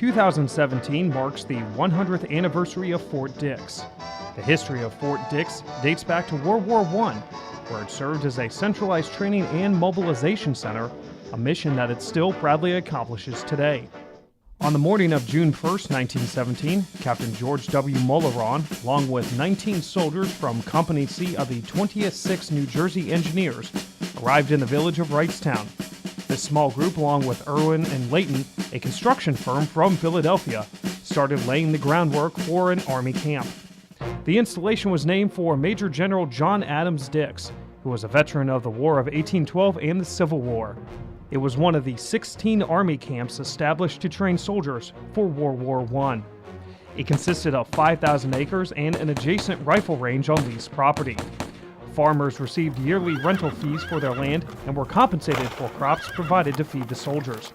2017 marks the 100th anniversary of Fort Dix. The history of Fort Dix dates back to World War I, where it served as a centralized training and mobilization center, a mission that it still proudly accomplishes today. On the morning of June 1, 1917, Captain George W. Mulleron, along with 19 soldiers from Company C of the 20th 6th New Jersey Engineers, arrived in the village of Wrightstown. This small group, along with Irwin and Layton, a construction firm from Philadelphia, started laying the groundwork for an Army camp. The installation was named for Major General John Adams Dix, who was a veteran of the War of 1812 and the Civil War. It was one of the 16 Army camps established to train soldiers for World War I. It consisted of 5,000 acres and an adjacent rifle range on leased property. Farmers received yearly rental fees for their land and were compensated for crops provided to feed the soldiers.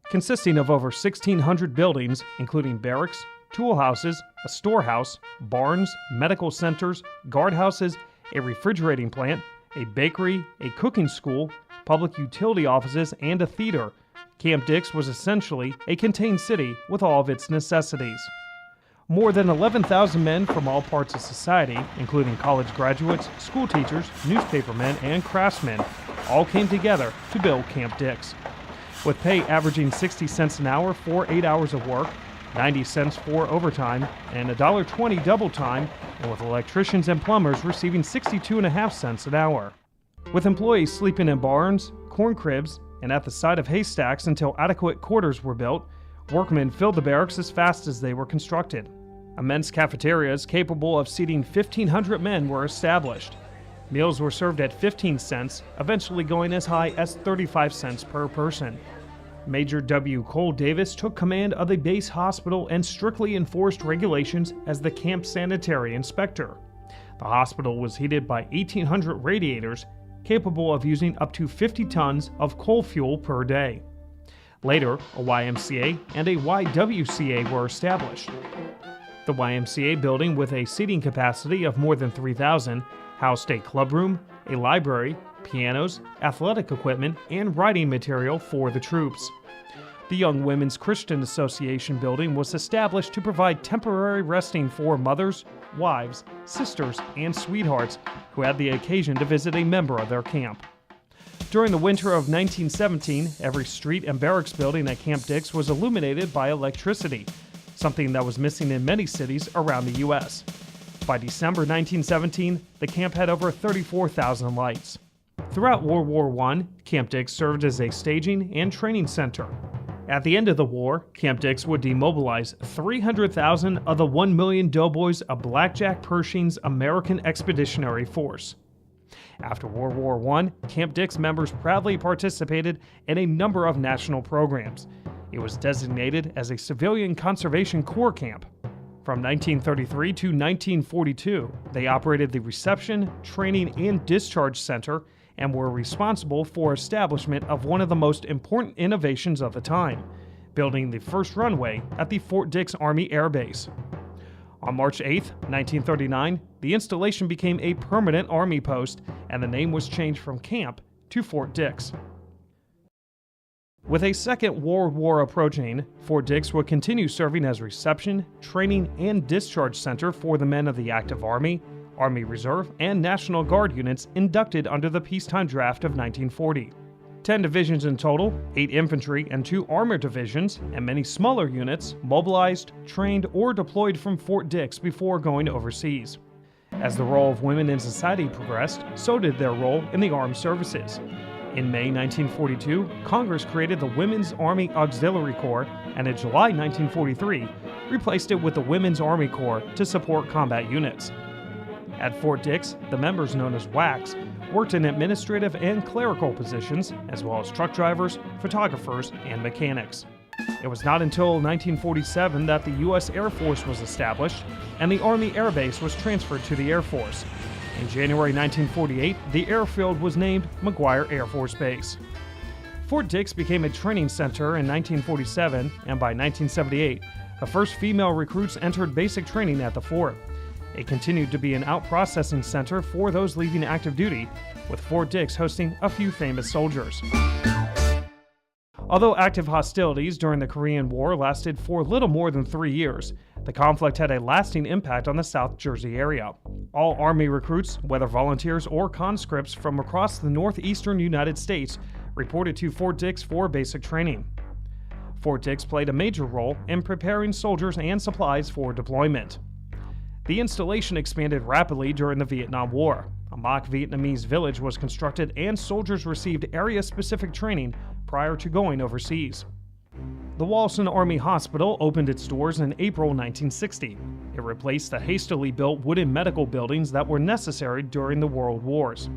Consisting of over 1,600 buildings, including barracks, tool houses, a storehouse, barns, medical centers, guardhouses, a refrigerating plant, a bakery, a cooking school, public utility offices, and a theater, Camp Dix was essentially a contained city with all of its necessities. More than 11,000 men from all parts of society, including college graduates, school teachers, newspapermen, and craftsmen, all came together to build Camp Dix. With pay averaging 60 cents an hour for 8 hours of work, 90 cents for overtime, and $1.20 double time, and with electricians and plumbers receiving 62.5 cents an hour. With employees sleeping in barns, corn cribs, and at the side of haystacks until adequate quarters were built, workmen filled the barracks as fast as they were constructed. Immense cafeterias capable of seating 1,500 men were established. Meals were served at 15 cents, eventually going as high as 35 cents per person. Major W. Cole Davis took command of the base hospital and strictly enforced regulations as the camp sanitary inspector. The hospital was heated by 1,800 radiators, capable of using up to 50 tons of coal fuel per day. Later, a YMCA and a YWCA were established. The YMCA building, with a seating capacity of more than 3,000, housed a clubroom, a library, pianos, athletic equipment, and writing material for the troops. The Young Women's Christian Association building was established to provide temporary resting for mothers, wives, sisters, and sweethearts who had the occasion to visit a member of their camp. During the winter of 1917, every street and barracks building at Camp Dix was illuminated by electricity, something that was missing in many cities around the U.S. By December 1917, the camp had over 34,000 lights. Throughout World War I, Camp Dix served as a staging and training center. At the end of the war, Camp Dix would demobilize 300,000 of the 1 million doughboys of Blackjack Pershing's American Expeditionary Force. After World War I, Camp Dix members proudly participated in a number of national programs. It was designated as a Civilian Conservation Corps camp. From 1933 to 1942, they operated the Reception, Training, and Discharge Center and were responsible for establishment of one of the most important innovations of the time, building the first runway at the Fort Dix Army Air Base. On March 8, 1939, the installation became a permanent Army post, and the name was changed from camp to Fort Dix. With a Second World War approaching, Fort Dix would continue serving as reception, training, and discharge center for the men of the active Army, Army Reserve, and National Guard units inducted under the peacetime draft of 1940. 10 divisions in total, 8 infantry and 2 armored divisions, and many smaller units mobilized, trained, or deployed from Fort Dix before going overseas. As the role of women in society progressed, so did their role in the armed services. In May 1942, Congress created the Women's Army Auxiliary Corps, and in July 1943, replaced it with the Women's Army Corps to support combat units. At Fort Dix, the members known as WACs worked in administrative and clerical positions, as well as truck drivers, photographers, and mechanics. It was not until 1947 that the U.S. Air Force was established, and the Army Air Base was transferred to the Air Force. In January 1948, the airfield was named McGuire Air Force Base. Fort Dix became a training center in 1947, and by 1978, the first female recruits entered basic training at the fort. It continued to be an out-processing center for those leaving active duty, with Fort Dix hosting a few famous soldiers. Although active hostilities during the Korean War lasted for little more than 3 years, the conflict had a lasting impact on the South Jersey area. All Army recruits, whether volunteers or conscripts from across the northeastern United States, reported to Fort Dix for basic training. Fort Dix played a major role in preparing soldiers and supplies for deployment. The installation expanded rapidly during the Vietnam War. A mock Vietnamese village was constructed and soldiers received area-specific training prior to going overseas. The Walton Army Hospital opened its doors in April 1960. It replaced the hastily built wooden medical buildings that were necessary during the World Wars.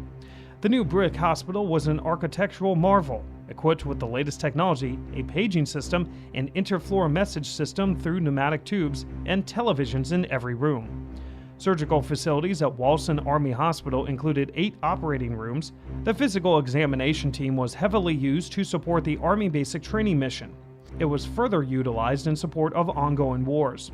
The new brick hospital was an architectural marvel, equipped with the latest technology, a paging system, an interfloor message system through pneumatic tubes, and televisions in every room. Surgical facilities at Walton Army Hospital included 8 operating rooms. The physical examination team was heavily used to support the Army basic training mission. It was further utilized in support of ongoing wars.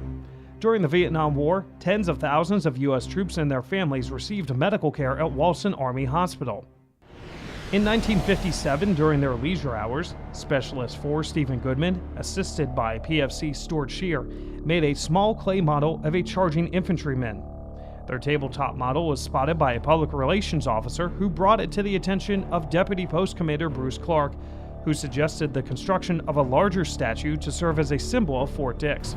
During the Vietnam War, tens of thousands of U.S. troops and their families received medical care at Walton Army Hospital. In 1957, during their leisure hours, Specialist 4 Stephen Goodman, assisted by PFC Stuart Shear, made a small clay model of a charging infantryman. Their tabletop model was spotted by a public relations officer who brought it to the attention of Deputy Post Commander Bruce Clark, who suggested the construction of a larger statue to serve as a symbol of Fort Dix.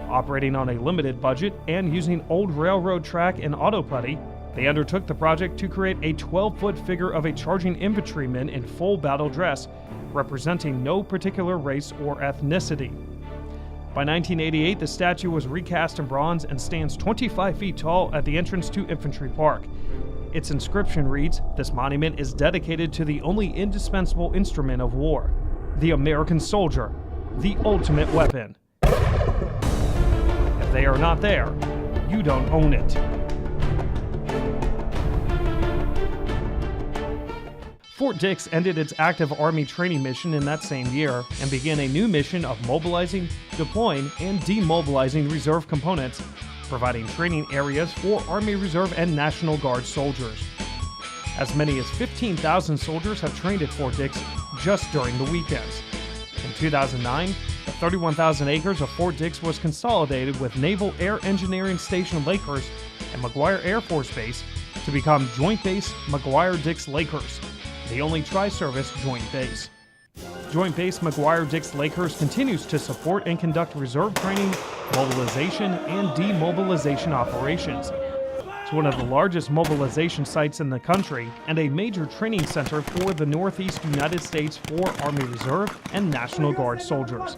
Operating on a limited budget and using old railroad track and auto putty, they undertook the project to create a 12-foot figure of a charging infantryman in full battle dress, representing no particular race or ethnicity. By 1988, the statue was recast in bronze and stands 25 feet tall at the entrance to Infantry Park. Its inscription reads, "This monument is dedicated to the only indispensable instrument of war, the American soldier, the ultimate weapon. If they are not there, you don't own it." Fort Dix ended its active Army training mission in that same year and began a new mission of mobilizing, deploying, and demobilizing reserve components, providing training areas for Army Reserve and National Guard soldiers. As many as 15,000 soldiers have trained at Fort Dix just during the weekends. In 2009, the 31,000 acres of Fort Dix was consolidated with Naval Air Engineering Station Lakehurst and McGuire Air Force Base to become Joint Base McGuire-Dix Lakehurst, the only tri-service joint base. Joint Base McGuire-Dix Lakehurst continues to support and conduct reserve training, mobilization, and demobilization operations. It's one of the largest mobilization sites in the country and a major training center for the Northeast United States for Army Reserve and National Guard soldiers.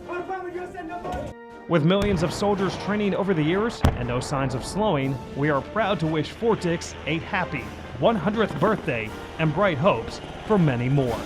With millions of soldiers training over the years and no signs of slowing, we are proud to wish Fort Dix a happy 100th birthday and bright hopes for many more.